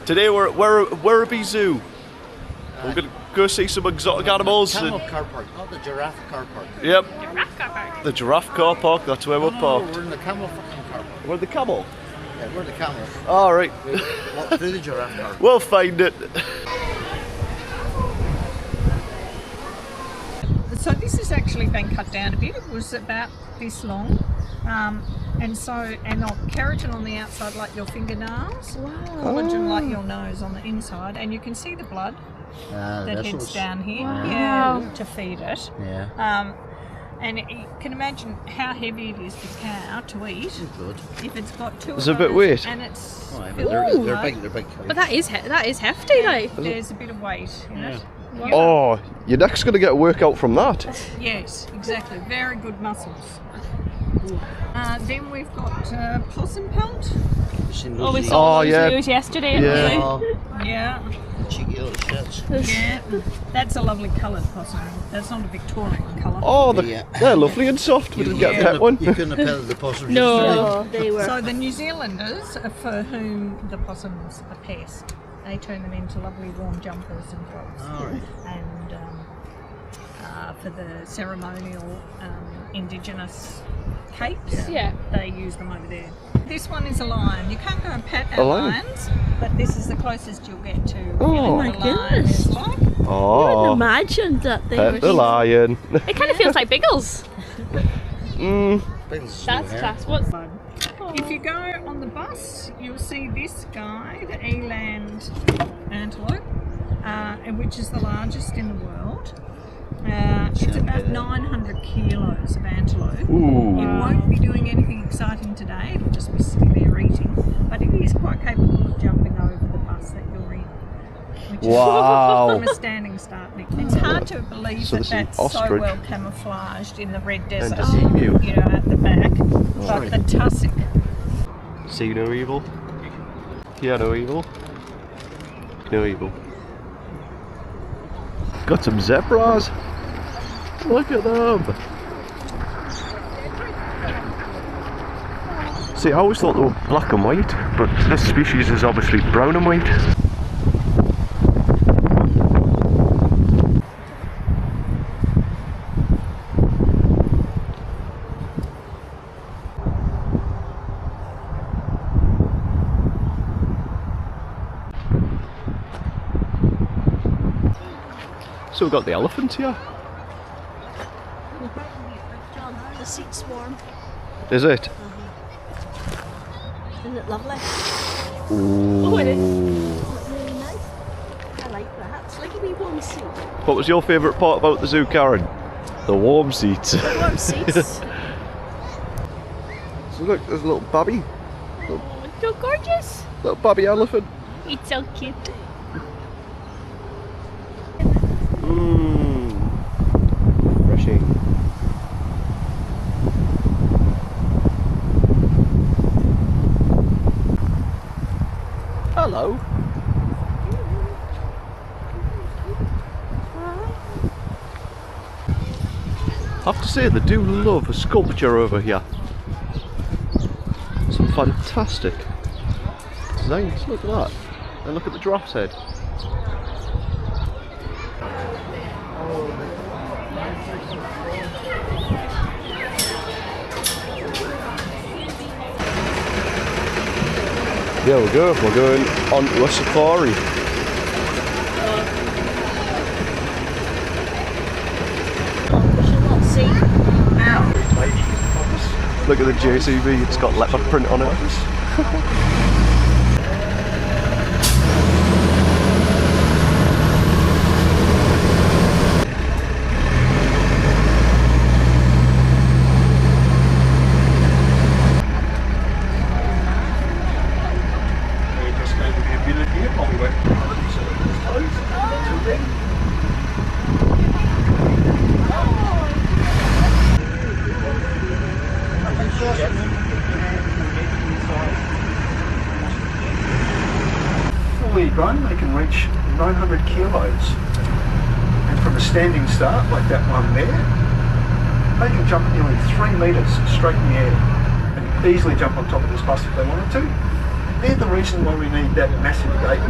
Today we're at Werribee Zoo. We're going to go see some exotic animals. Camel car park, not the giraffe car park. Yep. Giraffe car park. The giraffe car park, that's where we're parked. We're in the camel fucking car park. We're the camel? Yeah, we're the camel. Alright. Walk through the giraffe car. We'll find it. So this has actually been cut down a bit. It was about this long. And keratin on the outside like your fingernails, collagen like your nose on the inside, and you can see the blood that heads down here to feed it. Yeah. And you can imagine how heavy it is for cow to eat. Good. If it's got two There's of a bit those weight. and it's They're big. But that is hefty, like. There's a bit of weight in it. Wow. Oh, your neck's going to get a workout from that. Yes, exactly. Very good muscles. Then we've got possum pelt. Oh, we saw those zoos yesterday. Yeah. Cheeky little shits. Yeah. That's a lovely coloured possum. That's not a Victorian colour. Oh, they're lovely and soft. We didn't get that one. You couldn't have petted the possums. No, they were. So the New Zealanders, for whom the possums are pest, they turn them into lovely warm jumpers and clothes. All right. And for the ceremonial indigenous capes, they use them over there. This one is a lion. You can't go and pet our lions, but this is the closest you'll get to feeling what a lion is like. Oh, I wouldn't imagine that they pet were. the lion. It kind of feels like Biggles. Biggles. That's class. What's If you go on the bus, you'll see this guy, the eland antelope, which is the largest in the world. It's about 900 kilos of antelope. Ooh. It won't be doing anything exciting today, it'll just be sitting there eating, but it is quite capable of jumping over the bus that you're in. Which Wow. is from a standing start, Nick. It's hard to believe So that this is that's so ostrich. well camouflaged in the red desert, a emu. you know, at the back. But the tussock. See no evil. Hear no evil. No evil. Got some zebras. Look at them. See, I always thought they were black and white, but this species is obviously brown and white. So we've got the elephants here. the seat's warm? Is it? Isn't it lovely? Ooh. Oh, it is. Isn't it really nice? I like that. It's like a wee warm seat. What was your favourite part about the zoo, Karen? The warm seats. The warm seats. So look, there's a little babby. Oh, so gorgeous. Little babby elephant. It's so cute. Refreshing. Hello. I have to say, they do love a sculpture over here. Some fantastic designs. Look at that. And look at the giraffe's head. There we go, we're going on to a safari. Look at the JCB, it's got leopard print on it. Fully grown, they can reach 900 kilos. And from a standing start, like that one there, they can jump nearly 3 metres straight in the air and easily jump on top of this bus if they wanted to. they're the reason why we need that massive gate.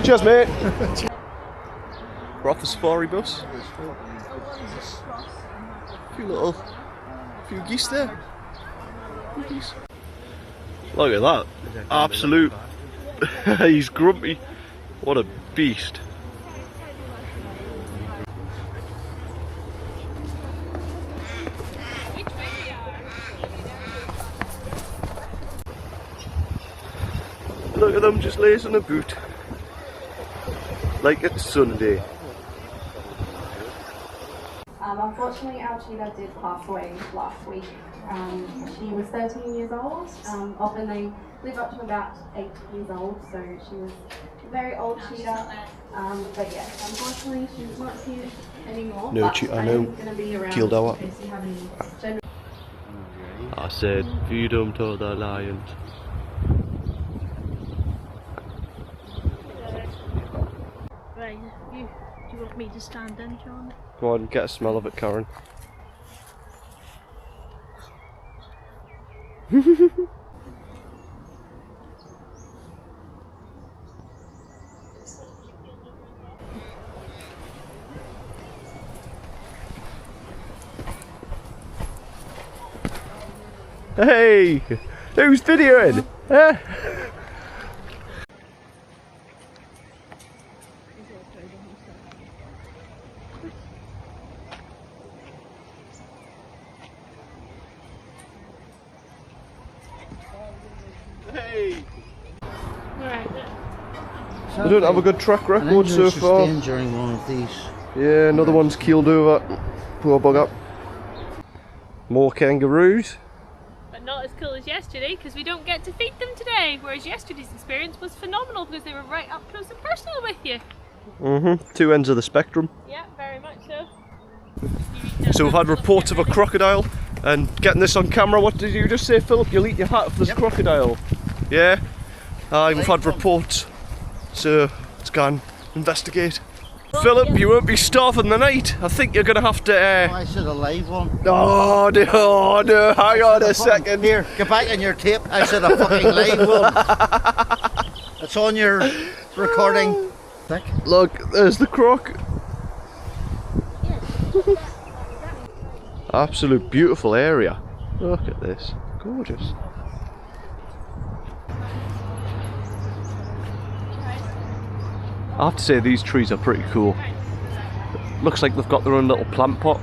Cheers, mate. We're off the safari bus. Few geese there. Geese. Look at that. Absolute. He's grumpy. What a beast. Look at them just lacing a boot. Like it's Sunday. Unfortunately, our cheetah did pass away last week. She was 13 years old. Often they live up to about 8 years old, so she was a very old cheetah. But yes, unfortunately, she's not here anymore. No cheetah, no. Killed our. In case you have any general. I said, feed them to the lions. Right, do you want me to stand then, John? Go on, get a smell of it, Karen. Hey! Who's videoing? Huh? Hey! I don't have a good track record so far. During one of these. Yeah, another one's keeled over. Poor bugger. More kangaroos. But not as cool as yesterday because we don't get to feed them today, whereas yesterday's experience was phenomenal because they were right up close and personal with you. Two ends of the spectrum. Yeah, very much so. So we've had reports of a crocodile, and getting this on camera, what did you just say, Philip? You'll eat your hat for this crocodile. Yeah? We've had reports, so let's go and investigate. Philip, you won't be starving the night. I think you're going to have to... I said a live one. Oh no, hang on a second. Here, get back on your tape. I said a fucking live one. It's on your recording. Look, there's the croc. Absolute beautiful area. Look at this. Gorgeous. I have to say these trees are pretty cool. Looks like they've got their own little plant pot.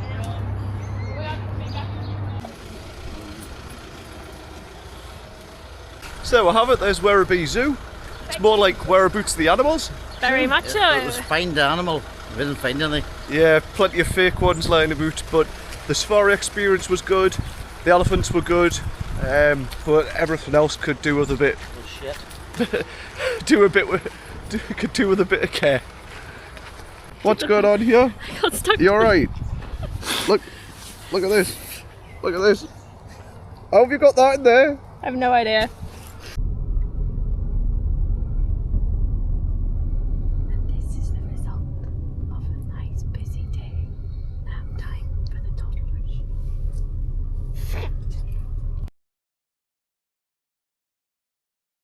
So we have it, there's Werribee Zoo. It's more like Whereabouts the animals. Very much so. It was find the animal. We didn't find any. Yeah, plenty of fake ones lying about, but the safari experience was good, the elephants were good, but everything else could do with a bit... Oh shit. Could do with a bit of care. What's going on here? I got stuck. You alright? Look at this. Look at this. How have you got that in there? I have no idea.